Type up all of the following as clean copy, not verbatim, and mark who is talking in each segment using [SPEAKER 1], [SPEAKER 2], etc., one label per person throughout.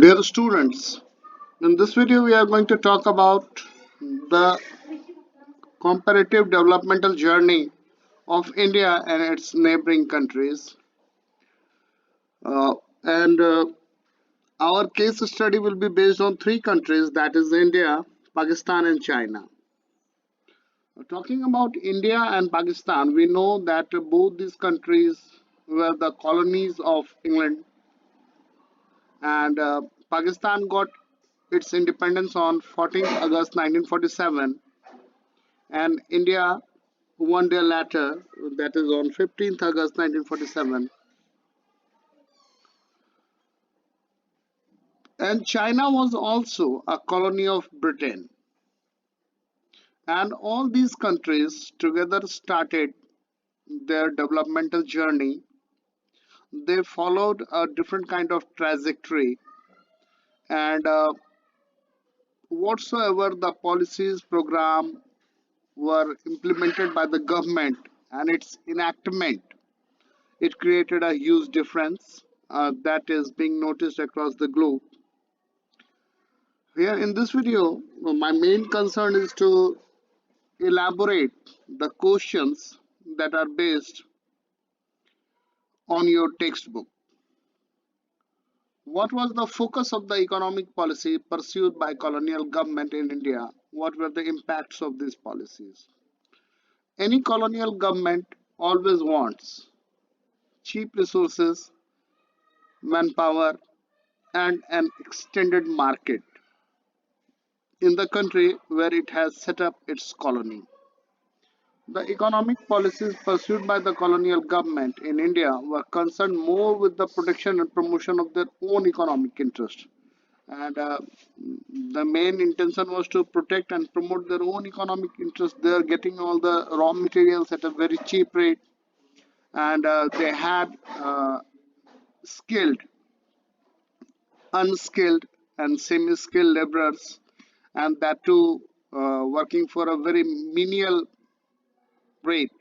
[SPEAKER 1] Dear students, in this video we are going to talk about the comparative developmental journey of India and its neighboring countries. Uh, and Our case study will be based on three countries, that is India, Pakistan, and China. Talking about India and Pakistan, we know that both these countries were the colonies of England, and Pakistan got its independence on 14th August 1947, and India 1 day later, that is on 15th August 1947. And China was also a colony of Britain. And all these countries together started their developmental journey. They followed a different kind of trajectory, and whatsoever the policies program were implemented by the government and its enactment, it created a huge difference that is being noticed across the globe. Here in this video, my main concern is to elaborate the questions that are based on your textbook. What was the focus of the economic policy pursued by colonial government in India? What were the impacts of these policies? Any colonial government always wants cheap resources, manpower, and an extended market in the country where it has set up its colony. The economic policies pursued by the colonial government in India were concerned more with the protection and promotion of their own economic interest. And the main intention was to protect and promote their own economic interest. They are getting all the raw materials at a very cheap rate, and they had skilled, unskilled, and semi skilled laborers, and that too working for a very menial rate.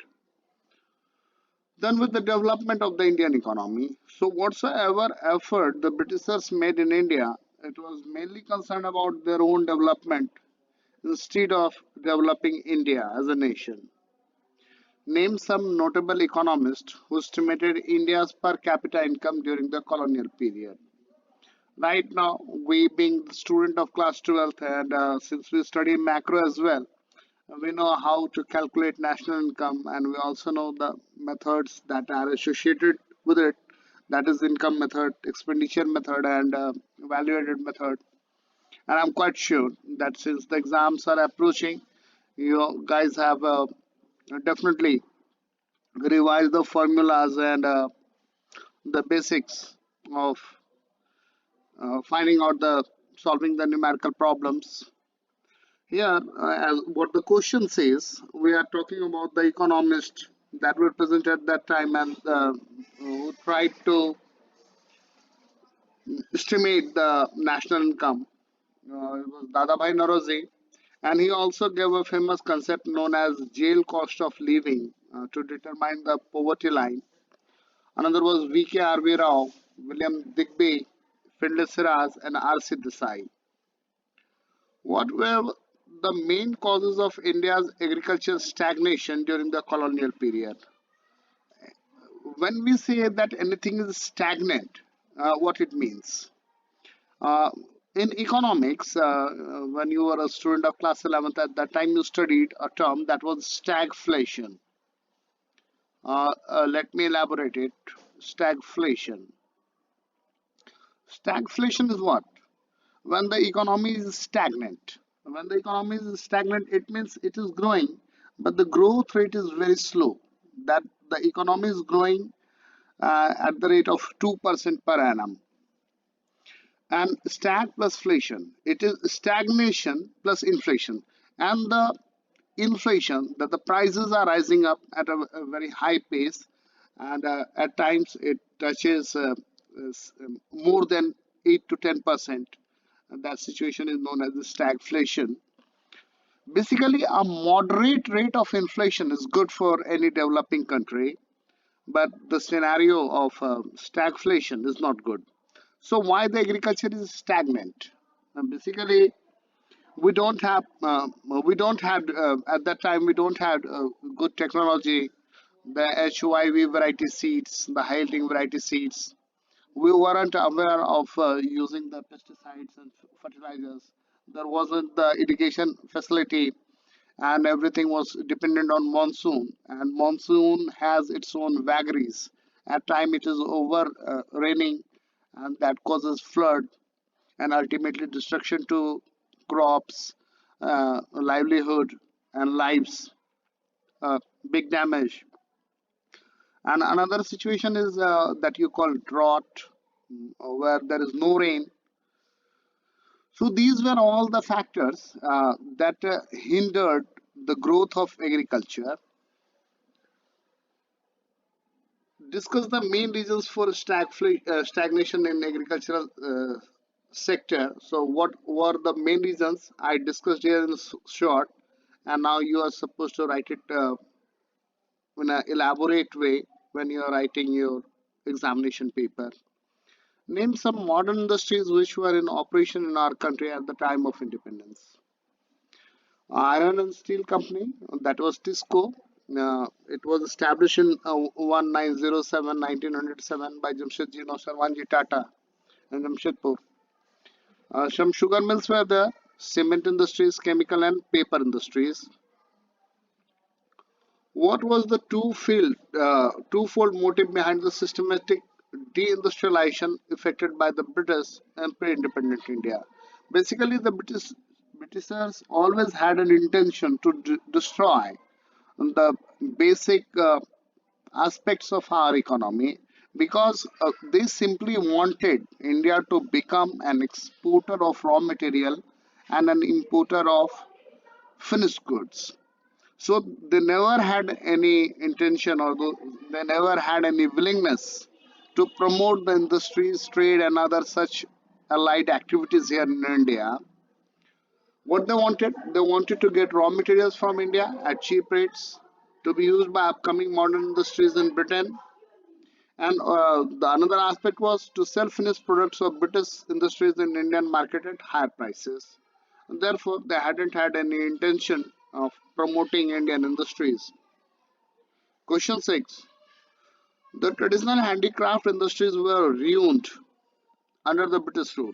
[SPEAKER 1] Then, with the development of the Indian economy, so whatsoever effort the Britishers made in India, it was mainly concerned about their own development instead of developing India as a nation. Name some notable economists who estimated India's per capita income during the colonial period. Right now, we being the student of class 12th, and since we study macro as well, we know how to calculate national income, and we also know the methods that are associated with it, that is income method, expenditure method, and value added method. And I'm quite sure that since the exams are approaching, you guys have definitely revised the formulas and the basics of finding out the solving the numerical problems. Here, as what the question says, we are talking about the economist that were present at that time and who tried to estimate the national income. It was Dadabhai Naroji, and he also gave a famous concept known as jail cost of living to determine the poverty line. Another was V.K. R.V. Rao, William Digby, Findlay Siraj, and R.C. Desai. What were the main causes of India's agricultural stagnation during the colonial period? When we say that anything is stagnant, what it means? Uh, in economics, when you were a student of class 11th, at that time you studied a term that was stagflation. Let me elaborate it. Stagflation. Stagflation is what? When the economy is stagnant. When the economy is stagnant, it means it is growing, but the growth rate is very slow. That the economy is growing at the rate of 2% per annum. And stag plus inflation, it is stagnation plus inflation. And the inflation, that the prices are rising up at a very high pace, and at times it touches more than 8 to 10%. And that situation is known as the stagflation. Basically, a moderate rate of inflation is good for any developing country, but the scenario of stagflation is not good. So why the agriculture is stagnant? Basically, we don't have at that time we don't have good technology, the HYV variety seeds, the high yielding variety seeds. We weren't aware of using the pesticides and fertilizers. There wasn't the irrigation facility, and everything was dependent on monsoon. And monsoon has its own vagaries. At time it is over raining, and that causes flood and ultimately destruction to crops, livelihood, and lives. Uh, Big damage. And another situation is that you call drought, where there is no rain. So these were all the factors that hindered the growth of agriculture. Discuss the main reasons for stagnation in agricultural sector. So what were the main reasons? I discussed here in short, and now you are supposed to write it in an elaborate way when you are writing your examination paper. Name some modern industries which were in operation in our country at the time of independence. Iron and Steel Company, that was TISCO. It was established in 1907, 1907 by Jamshedji Nausarwanji Tata in Jamshedpur. Some sugar mills were there, cement industries, chemical and paper industries. What was the twofold motive behind the systematic deindustrialization effected by the British in pre-independent India? Basically, the Britishers always had an intention to destroy the basic aspects of our economy because they simply wanted India to become an exporter of raw material and an importer of finished goods. So they never had any intention, or they never had any willingness to promote the industries, trade, and other such allied activities here in India. What they wanted to get raw materials from India at cheap rates to be used by upcoming modern industries in Britain. And the another aspect was to sell finished products of British industries in Indian market at higher prices. And therefore, they hadn't had any intention of promoting Indian industries. Question 6. The traditional handicraft industries were ruined under the British rule.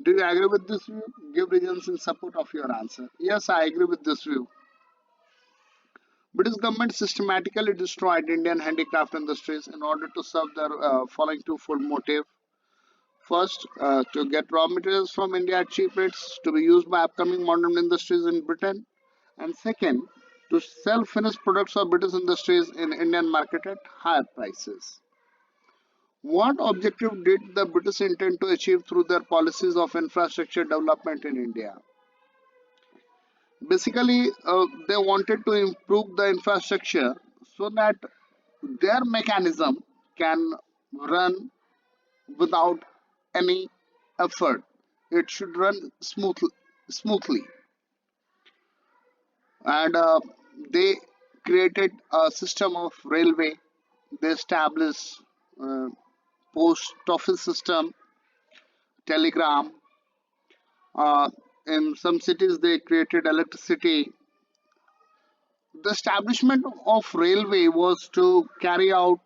[SPEAKER 1] Do you agree with this view? Give reasons in support of your answer. Yes, I agree with this view. British government systematically destroyed Indian handicraft industries in order to serve their following twofold motive. First, to get raw materials from India at cheap rates to be used by upcoming modern industries in Britain. And second, to sell finished products of British industries in Indian market at higher prices. What objective did the British intend to achieve through their policies of infrastructure development in India? Basically, they wanted to improve the infrastructure so that their mechanism can run without any effort. It should run smoothly. And they created a system of railway. They established uh, post office system, telegram. In some cities, they created electricity. The establishment of railway was to carry out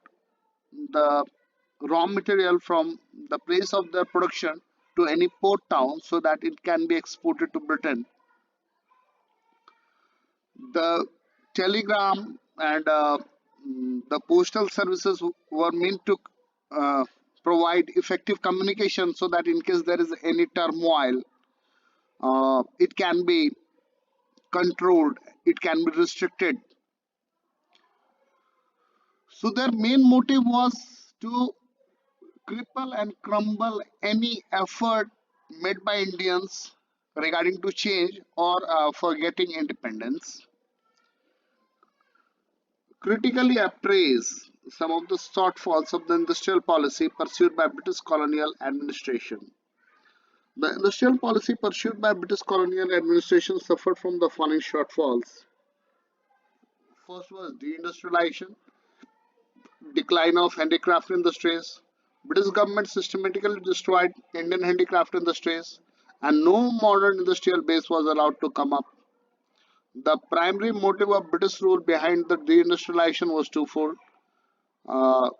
[SPEAKER 1] the raw material from the place of their production to any port town so that it can be exported to Britain. The telegram and the postal services were meant to uh, provide effective communication so that in case there is any turmoil, it can be controlled, it can be restricted. So their main motive was to cripple and crumble any effort made by Indians regarding to change or for getting independence. Critically appraise some of the shortfalls of the industrial policy pursued by British colonial administration. The industrial policy pursued by British colonial administration suffered from the following shortfalls. First was deindustrialization, decline of handicraft industries, British government systematically destroyed Indian handicraft industries, and no modern industrial base was allowed to come up. The primary motive of British rule behind the deindustrialization was twofold. Uh,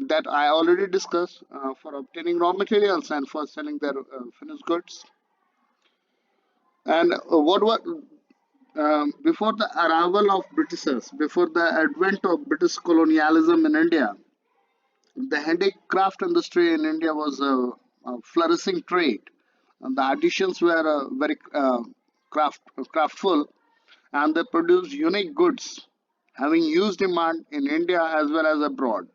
[SPEAKER 1] that I already discussed, for obtaining raw materials and for selling their finished goods. And what were before the arrival of Britishers, before the advent of British colonialism in India, the handicraft industry in India was a flourishing trade. And the artisans were very craftful, and they produced unique goods, having huge demand in India as well as abroad.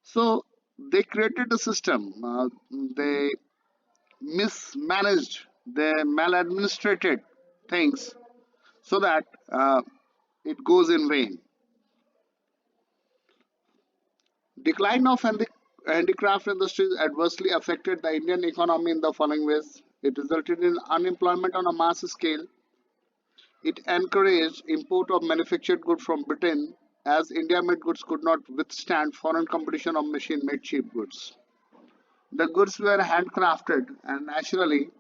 [SPEAKER 1] So they created a system. They mismanaged, they maladministrated things so that it goes in vain. Decline of handicraft industries adversely affected the Indian economy in the following ways. It resulted in unemployment on a mass scale. It encouraged import of manufactured goods from Britain, as India-made goods could not withstand foreign competition of machine-made cheap goods. The goods were handcrafted, and naturally,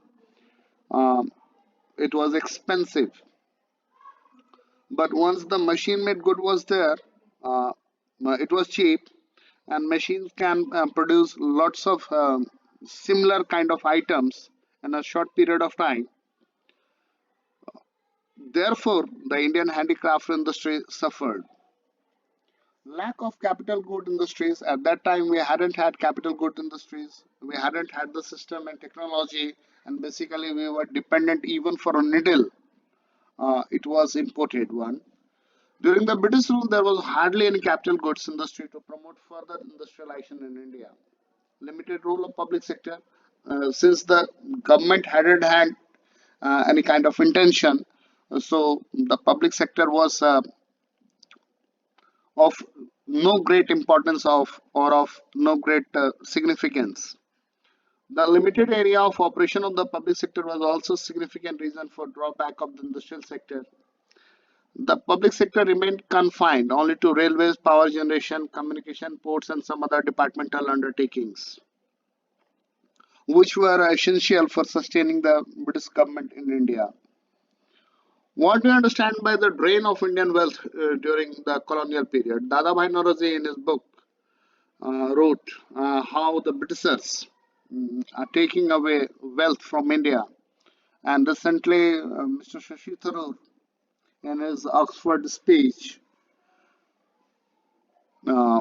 [SPEAKER 1] um, it was expensive. But once the machine-made good was there, uh, it was cheap, and machines can produce lots of similar kind of items in a short period of time. Therefore, the Indian handicraft industry suffered. Lack of capital good industries. At that time, we hadn't had capital good industries. We hadn't had the system and technology, and basically, we were dependent even for a needle. It was imported one. During the British rule, there was hardly any capital goods industry to promote further industrialization in India. Limited role of public sector, since the government hadn't had any kind of intention, so the public sector was of no great importance of or of no great significance. The limited area of operation of the public sector was also a significant reason for drawback of the industrial sector. The public sector remained confined only to railways, power generation, communication, ports, and some other departmental undertakings, which were essential for sustaining the British government in India. What do you understand by the drain of Indian wealth during the colonial period? Dadabhai Naoroji in his book wrote how the Britishers are taking away wealth from India. And recently, Mr. Shashi Tharoor, in his Oxford speech, uh,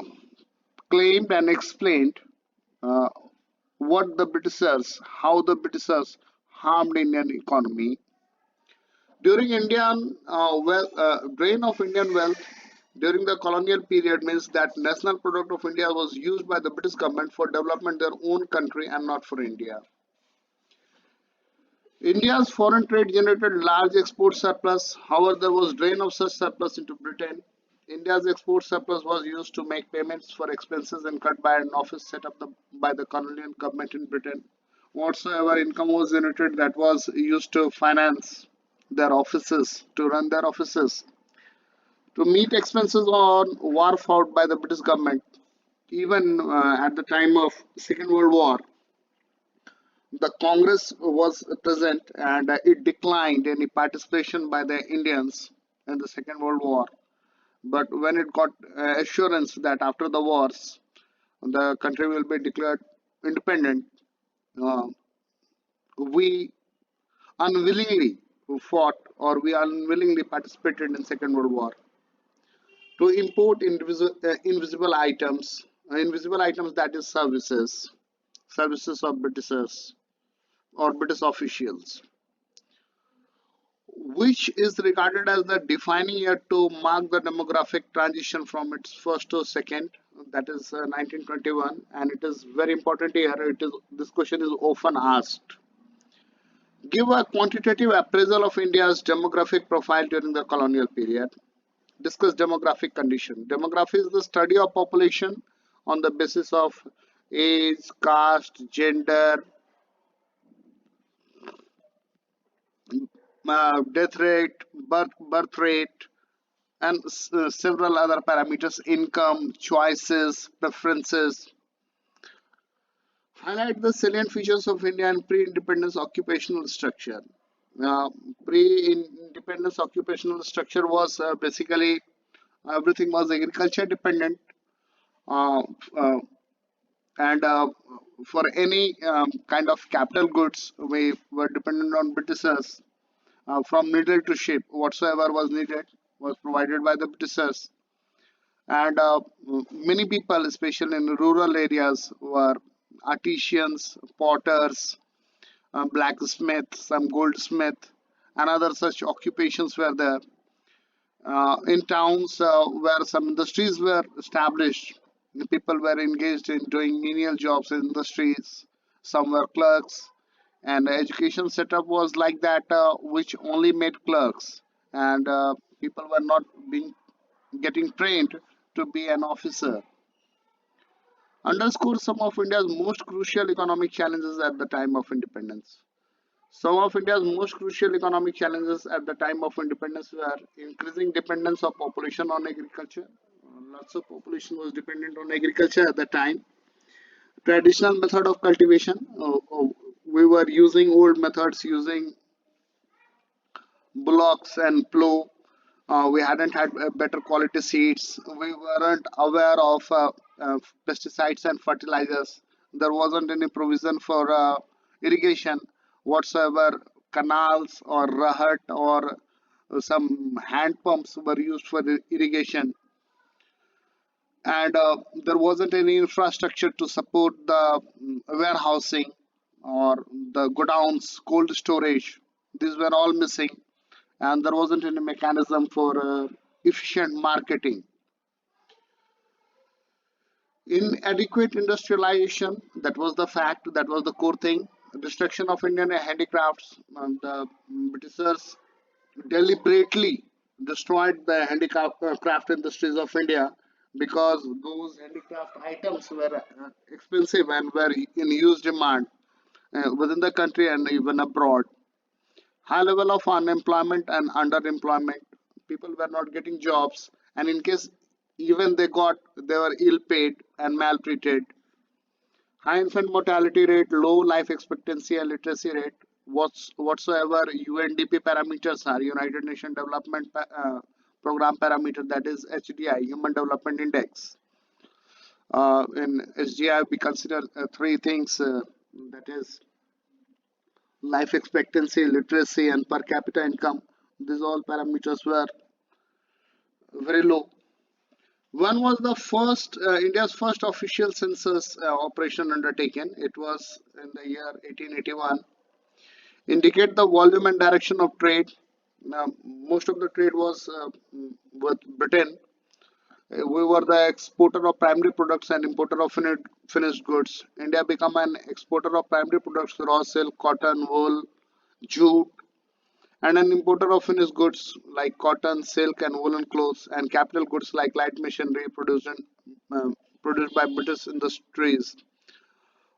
[SPEAKER 1] claimed and explained uh, what the Britishers, how the Britishers harmed Indian economy. During Indian drain of Indian wealth during the colonial period means that national product of India was used by the British government for development of their own country and not for India. India's foreign trade generated large export surplus. However, there was drain of such surplus into Britain. India's export surplus was used to make payments for expenses incurred by an office set up by the colonial government in Britain. Whatsoever income was generated, that was used to finance their offices, to run their offices, to meet expenses on war fought by the British government. Even at the time of Second World War, the Congress was present, and it declined any participation by the Indians in the Second World War. But when it got assurance that after the wars the country will be declared independent, uh, we unwillingly fought, or we unwillingly participated in Second World War to import invisible items, that is services of Britishers or British officials, which is regarded as the defining year to mark the demographic transition from its first to second, that is 1921, and it is very important here. It is this question is often asked. Give a quantitative appraisal of India's demographic profile during the colonial period. Discuss demographic condition. Demography is the study of population on the basis of age, caste, gender, death rate, birth rate, and several other parameters, income, choices, preferences. Highlight the salient features of Indian pre-independence occupational structure. Uh, Pre-independence occupational structure was basically everything was agriculture dependent, uh, uh, and for any kind of capital goods, we were dependent on Britishers. From needle to ship, whatsoever was needed was provided by the Britishers. And many people, especially in rural areas, were artisans, potters, blacksmiths, some goldsmith, and other such occupations were there. In towns where some industries were established, the people were engaged in doing menial jobs in industries. Some were clerks, and the education setup was like that, which only made clerks, and people were not being getting trained to be an officer. Underscores some of India's most crucial economic challenges at the time of independence. Some of India's most crucial economic challenges at the time of independence were increasing dependence of population on agriculture. Lots of population was dependent on agriculture at the time. Traditional method of cultivation. We were using old methods, using bullocks and plow. We hadn't had better quality seeds. We weren't aware of pesticides and fertilizers. There wasn't any provision for irrigation whatsoever. Canals or rahat or some hand pumps were used for the irrigation, and there wasn't any infrastructure to support the warehousing or the godowns, cold storage. These were all missing, and there wasn't any mechanism for efficient marketing. Inadequate industrialization, that was the fact, that was the core thing. Destruction of Indian handicrafts. The Britishers deliberately destroyed the handicraft industries of India because those handicraft items were expensive and were in huge demand within the country and even abroad. High level of unemployment and underemployment. People were not getting jobs, and in case even they got, they were ill paid and maltreated. High infant mortality rate, low life expectancy and literacy rate. Whatsoever UNDP parameters are, United Nations Development Program parameter, that is HDI, Human Development Index. In HDI, we consider three things, that is life expectancy, literacy, and per capita income. These all parameters were very low. One was the first India's first official census operation undertaken. It was in the year 1881. Indicate the volume and direction of trade. Now, most of the trade was with Britain. We were the exporter of primary products and importer of finished goods. India became an exporter of primary products, raw silk, cotton, wool, jute, and an importer of finished goods like cotton, silk, and woolen clothes, and capital goods like light machinery produced by British industries.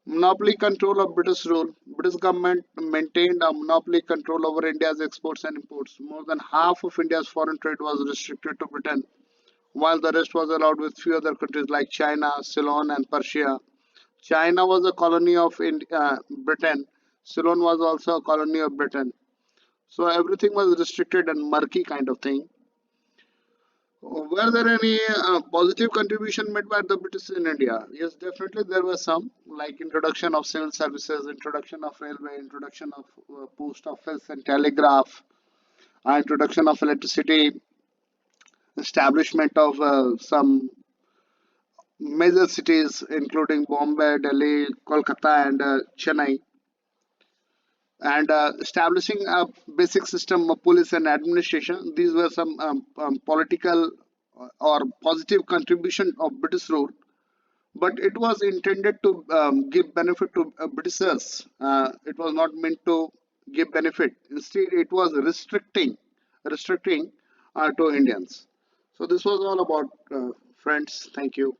[SPEAKER 1] Monopoly control of British rule. British government maintained a monopoly control over India's exports and imports. More than half of India's foreign trade was restricted to Britain, while the rest was allowed with few other countries like China, Ceylon, and Persia. China was a colony of Britain. Ceylon was also a colony of Britain. So everything was restricted and murky kind of thing. Were there any positive contribution made by the British in India? Yes, definitely there were some, like introduction of civil services, introduction of railway, introduction of post office and telegraph, introduction of electricity, establishment of some major cities including Bombay, Delhi, Kolkata, and Chennai, and establishing a basic system of police and administration. These were some political or positive contribution of British rule, but it was intended to give benefit to Britishers. It was not meant to give benefit. Instead, it was restricting to Indians. So this was all about friends. Thank you.